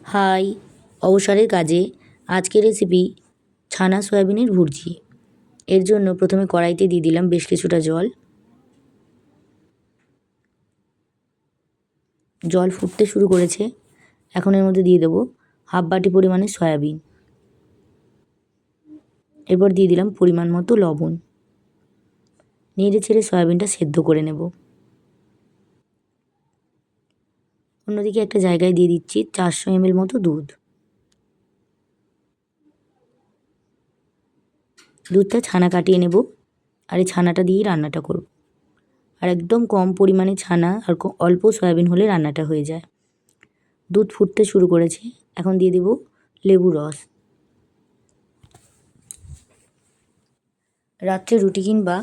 High, অবসরের কাজে আজকের রেসিপি ছানা সয়াবিনের ভুর্জি। এর জন্য প্রথমে কড়াইতে দিয়ে দিলাম বেশ কিছুটা জল। জল ফুটতে শুরু করেছে। এখন এর মধ্যে দিয়ে দেবো হাফ বাটি পরিমাণে সয়াবিন। এরপর দিয়ে দিলাম পরিমাণ মতো লবণ। নেড়ে ছেড়ে সয়াবিনটা সেদ্ধ করে নেব। অন্যদিকে একটা জায়গায় দিয়ে দিচ্ছি 400 ml মতো দুধ। দুধটা ছানা কাটিয়ে নেব, আর এই ছানাটা দিয়েই রান্নাটা করব। আর একদম কম পরিমাণে ছানা আর অল্প সয়াবিন হলে রান্নাটা হয়ে যায়। দুধ ফুটতে শুরু করেছে। এখন দিয়ে দেব লেবুর রস। রাত্রে রুটি কিংবা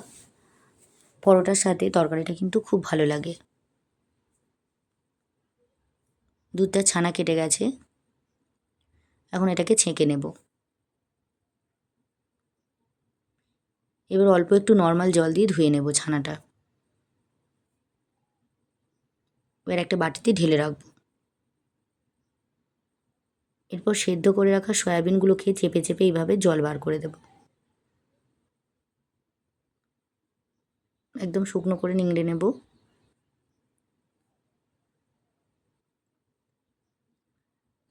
পরোটার সাথে তরকারিটা কিন্তু খুব ভালো লাগে। দুধটা ছানা কেটে গেছে। এখন এটাকে ছেঁকে নেব। এবার অল্প একটু নর্মাল জল দিয়ে ধুয়ে নেব ছানাটা। এবার একটা বাটিতে ঢেলে রাখব। এরপর সেদ্ধ করে রাখা সয়াবিনগুলোকে চেপে চেপে এইভাবে জল বার করে দেব। একদম শুকনো করে নিংড়ে নেব।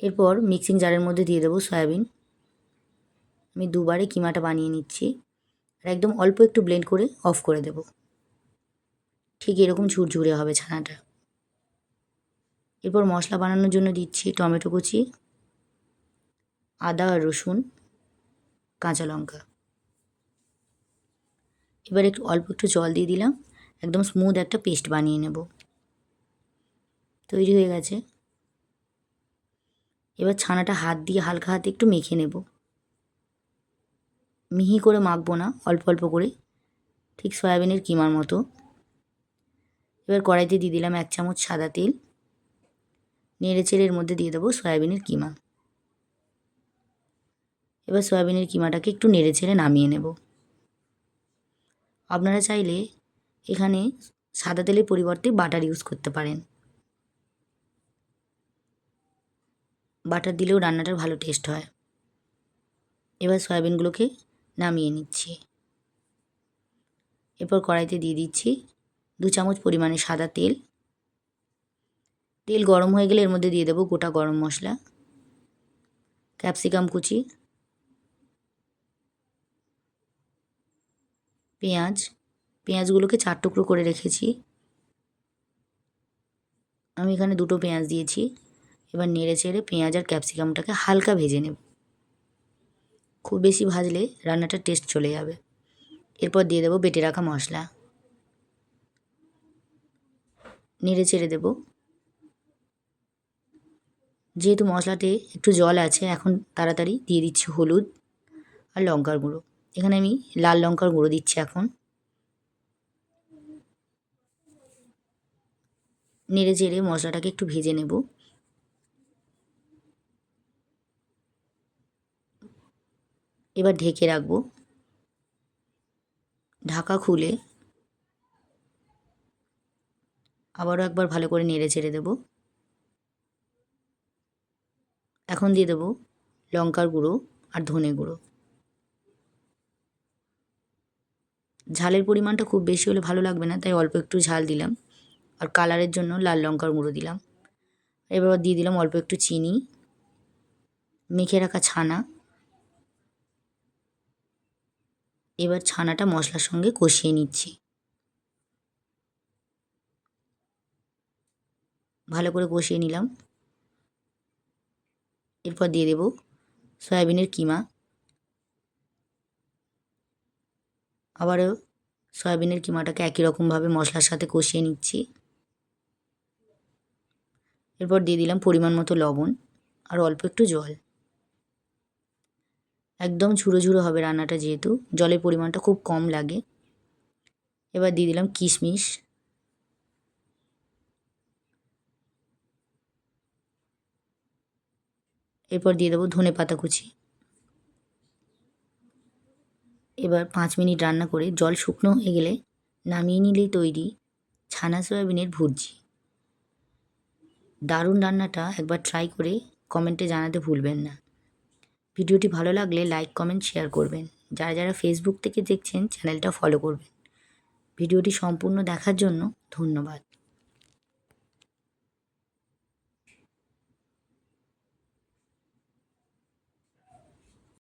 এরপর মিক্সিং জারের মধ্যে দিয়ে দেবো সয়াবিন। আমি দুবারে কিমাটা বানিয়ে নিচ্ছি। আর একদম অল্প একটু ব্লেন্ড করে অফ করে দেব। ঠিক এরকম ঝুরঝুরে হবে ছানাটা। এরপর মশলা বানানোর জন্য দিচ্ছি টমেটো কুচি, আদা আর রসুন, কাঁচা লঙ্কা। এবার অল্প একটু জল দিয়ে দিলাম। একদম স্মুথ একটা পেস্ট বানিয়ে নেব। তৈরি হয়ে গেছে। এবার ছানাটা হাত দিয়ে হালকা হাতে একটু মেখে নেব। মিহি করে মাখবো না, অল্প অল্প করে, ঠিক সয়াবিনের কিমার মতো। এবার কড়াইতে দিয়ে দিলাম 1 চামচ সাদা তেল। নেড়ে চেড়ে এর মধ্যে দিয়ে দেবো সয়াবিনের কিমা। এবার সয়াবিনের কিমাটাকে একটু নেড়ে ছেড়ে নামিয়ে নেব। আপনারা চাইলে এখানে সাদা তেলের পরিবর্তে বাটার ইউজ করতে পারেন। বাটার দিলেও রান্নাটার ভালো টেস্ট হয়। এবার সয়াবিনগুলোকে নামিয়ে নিচ্ছি। এরপর কড়াইতে দিয়ে দিচ্ছি 2 চামচ পরিমাণে সাদা তেল। তেল গরম হয়ে গেলে এর মধ্যে দিয়ে দেবো গোটা গরম মশলা, ক্যাপসিকাম কুচি, পেঁয়াজগুলোকে 4 টুকরো করে রেখেছি। আমি এখানে 2টো পেঁয়াজ দিয়েছি। এবার নেড়ে চেড়ে পেঁয়াজ আর ক্যাপসিকামটাকে হালকা ভেজে নেব। খুব বেশি ভাজলে রান্নাটার টেস্ট চলে যাবে। এরপর দিয়ে দেবো বেটে রাখা মশলা। নেড়ে চেড়ে দেব। যেহেতু মশলাতে একটু জল আছে, এখন তাড়াতাড়ি দিয়ে দিচ্ছি হলুদ আর লঙ্কার গুঁড়ো। এখানে আমি লাল লঙ্কার গুঁড়ো দিচ্ছি এখন। নেড়ে চেড়ে মশলাটাকে একটু ভেজে নেব। এবার ঢেকে রাখবো। ঢাকা খুলে আবারও একবার ভালো করে নেড়ে চেড়ে দেব। এখন দিয়ে দেবো লঙ্কার গুঁড়ো আর ধনে গুঁড়ো। ঝালের পরিমাণটা খুব বেশি হলে ভালো লাগবে না, তাই অল্প একটু ঝাল দিলাম। আর কালারের জন্য লাল লঙ্কার গুঁড়ো দিলাম। এবার দিয়ে দিলাম অল্প একটু চিনি, মেখে রাখা ছানা। এবার ছানাটা মশলার সঙ্গে কষিয়ে নিচ্ছি। ভালো করে কষিয়ে নিলাম। এরপর দিয়ে দেব সয়াবিনের কিমা। আবারও সয়াবিনের কিমাটাকে একই রকমভাবে মশলার সাথে কষিয়ে নিচ্ছি। এরপর দিয়ে দিলাম পরিমাণ মতো লবণ আর অল্প একটু জল। একদম ঝুড়ো ঝুড়ো হবে রান্নাটা, যেহেতু জলের পরিমাণটা খুব কম লাগে। এবার দিয়ে দিলাম কিশমিশ। এরপর দিয়ে দেবো ধনে পাতা কুচি। এবার 5 মিনিট রান্না করে জল শুকনো হয়ে গেলে নামিয়ে নিলেই তৈরি ছানা সয়াবিনের ভুর্জি। দারুণ রান্নাটা একবার ট্রাই করে কমেন্টে জানাতে ভুলবেন না। ভিডিওটি ভালো লাগলে লাইক, কমেন্ট, শেয়ার করবেন। যারা যারা ফেসবুক থেকে দেখছেন চ্যানেলটা ফলো করবেন। ভিডিওটি সম্পূর্ণ দেখার জন্য ধন্যবাদ।